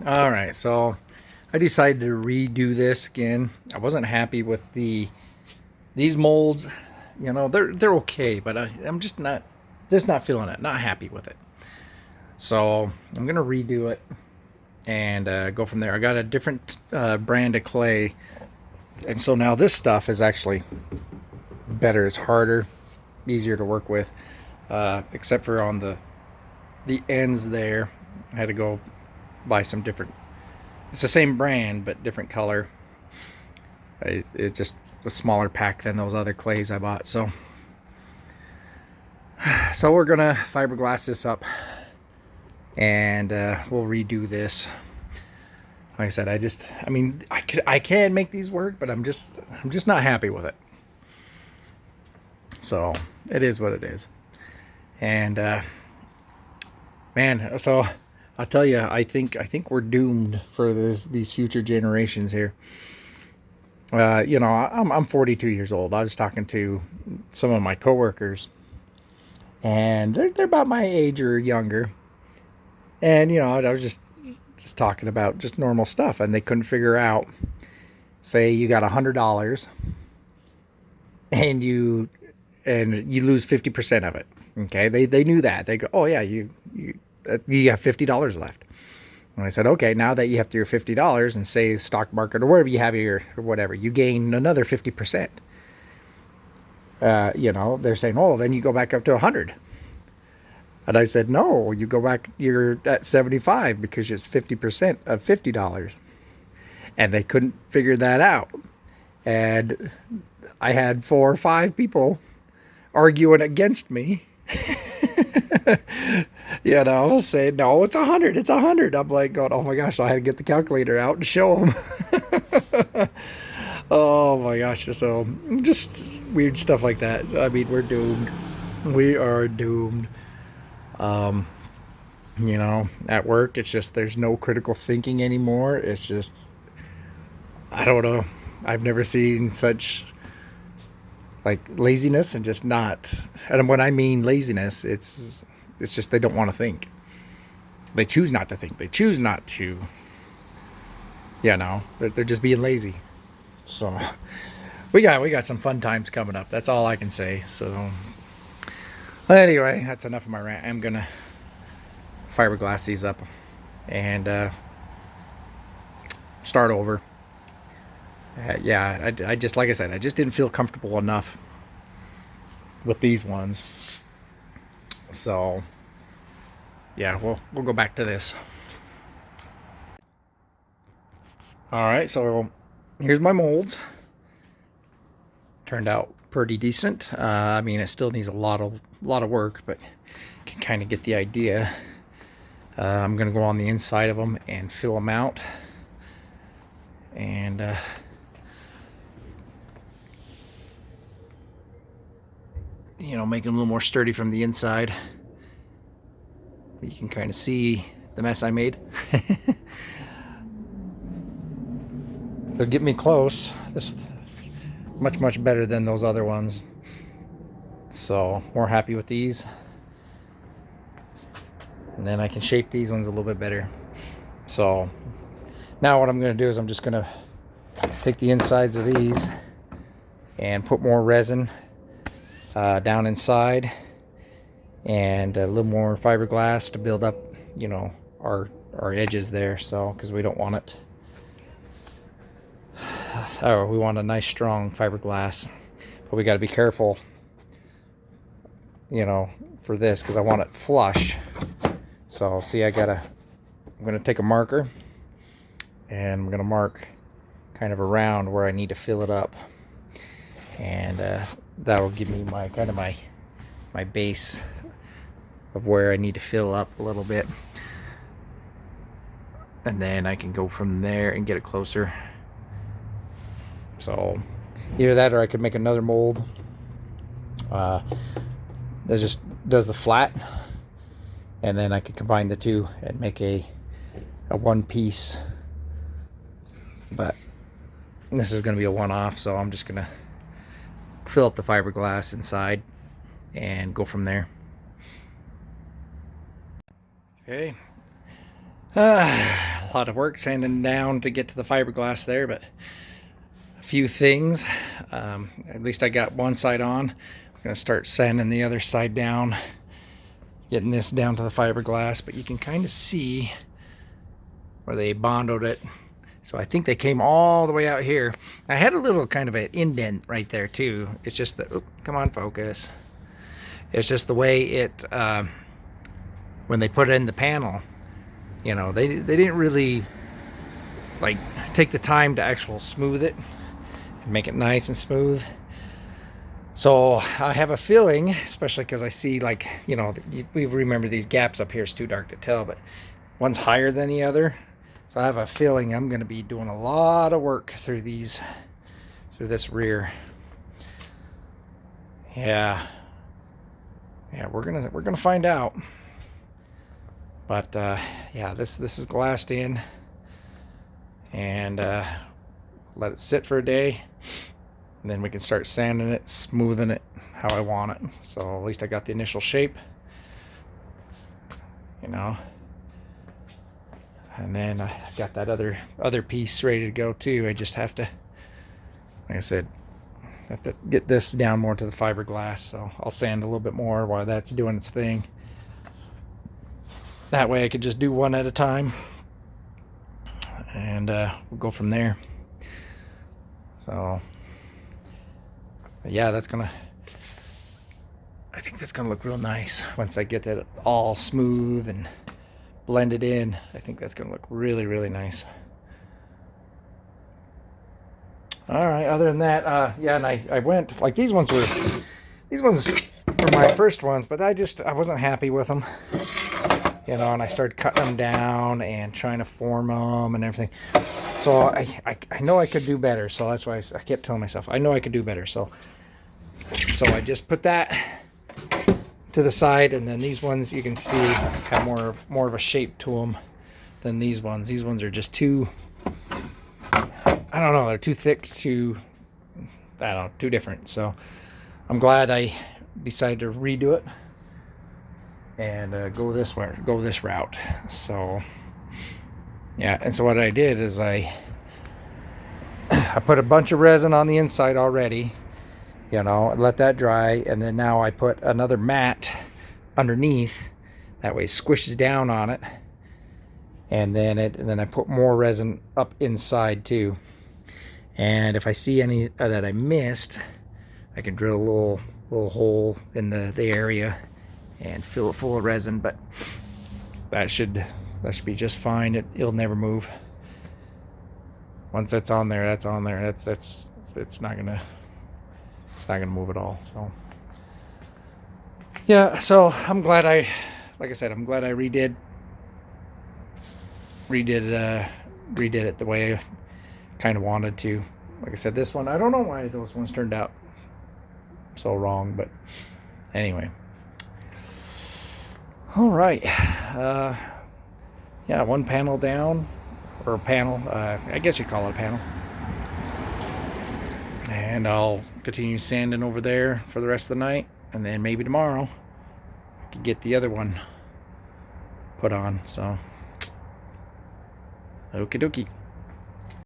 All right, so I decided to redo this again. I wasn't happy with these molds. You know, they're okay, but I'm just not feeling it. Not happy with it. So I'm gonna redo it and go from there. I got a different brand of clay, and so now this stuff is actually better. It's harder, easier to work with, except for on the ends there. I had to go buy some different. It's the same brand but different color. It's just a smaller pack than those other clays I bought. So we're gonna fiberglass this up, and we'll redo this. Like I said, I can make these work, but I'm just not happy with it. So it is what it is. And man, so I'll tell you, I think we're doomed for these future generations here. You know, I'm 42 years old. I was talking to some of my coworkers, and they're about my age or younger. And you know, I was just talking about just normal stuff, and they couldn't figure out. Say you got $100, and you lose 50% of it. Okay, they knew that. They go, oh yeah, you have $50 left. And I said, okay, now that you have your $50 and say stock market or wherever you have your or whatever, you gain another 50%. You know, they're saying, oh, then you go back up to 100. And I said, no, you go back, you're at 75 because it's 50% of $50. And they couldn't figure that out. And I had 4 or 5 people arguing against me. You know, saying, no, it's 100, it's 100. I'm like going, oh my gosh, so I had to get the calculator out and show them. Oh my gosh, so just weird stuff like that. I mean, we're doomed. We are doomed. You know, at work, it's just, there's no critical thinking anymore. It's just, I don't know. I've never seen such like laziness and just not. And when I mean laziness, it's just they don't want to think. They choose not to think. They choose not to. You know, they're just being lazy. So we got some fun times coming up. That's all I can say. So anyway, that's enough of my rant. I'm gonna fiberglass these up and start over. Yeah, I just, like I said, I just didn't feel comfortable enough with these ones. So yeah, we'll go back to this. All right, so here's my molds. Turned out pretty decent. I mean, it still needs a lot of work, but can kind of get the idea. I'm gonna go on the inside of them and fill them out, and you know, make them a little more sturdy from the inside. You can kind of see the mess I made. They'll get me close. This is much better than those other ones. So more happy with these. And then I can shape these ones a little bit better. So now what I'm going to do is I'm just going to take the insides of these and put more resin down inside, and a little more fiberglass to build up, you know, our edges there. So because we don't want it, oh, we want a nice strong fiberglass, but we got to be careful, you know, for this, because I want it flush. So see, I'm gonna take a marker and I'm gonna mark kind of around where I need to fill it up, and that will give me my kind of my base of where I need to fill up a little bit, and then I can go from there and get it closer. So either that, or I could make another mold that just does the flat, and then I could combine the two and make a one piece. But this is going to be a one-off, so I'm just going to fill up the fiberglass inside and go from there. Okay. lot of work sanding down to get to the fiberglass there, but a few things. At least I got one side on. I'm gonna start sanding the other side down, getting this down to the fiberglass, but you can kind of see where they bondoed it. So I think they came all the way out here. I had a little kind of an indent right there too. It's just the, come on, focus. It's just the way it, when they put it in the panel, you know, they didn't really like take the time to actually smooth it and make it nice and smooth. So I have a feeling, especially because I see, like, you know, we remember these gaps up here is too dark to tell, but one's higher than the other. So I have a feeling I'm going to be doing a lot of work through this rear. Yeah, we're gonna find out. But yeah, this is glassed in, and let it sit for a day, and then we can start sanding it, smoothing it how I want it. So at least I got the initial shape, you know. And then I got that other piece ready to go too. I just have to, like I said, have to get this down more to the fiberglass. So I'll sand a little bit more while that's doing its thing. That way I could just do one at a time, and we'll go from there. So yeah, I think that's gonna look real nice once I get that all smooth and blended in. I think that's gonna look really, really nice. All right, other than that, yeah, and I went, like, these ones were my first ones, but I wasn't happy with them, you know, and I started cutting them down and trying to form them and everything. So I know I could do better, so that's why I kept telling myself I know I could do better. So I just put that to the side, and then these ones you can see have more of a shape to them than these ones. These ones are just too, I don't know, they're too thick, too different. So I'm glad I decided to redo it and go this route. So yeah, and so what I did is I put a bunch of resin on the inside already, you know, let that dry, and then now I put another mat underneath, that way it squishes down on it, and then I put more resin up inside too. And if I see any that I missed, I can drill a little hole in the area and fill it full of resin. But that should be just fine. It'll never move. Once that's on there, that's on there. It's not gonna move at all. So yeah, so I'm glad like I said, I'm glad I redid it the way I kind of wanted to. Like I said, this one, I don't know why those ones turned out so wrong, but anyway. All right, yeah, one panel down, or a panel, I guess you'd call it a panel. And I'll continue sanding over there for the rest of the night, and then maybe tomorrow I could get the other one put on. So okie dokie.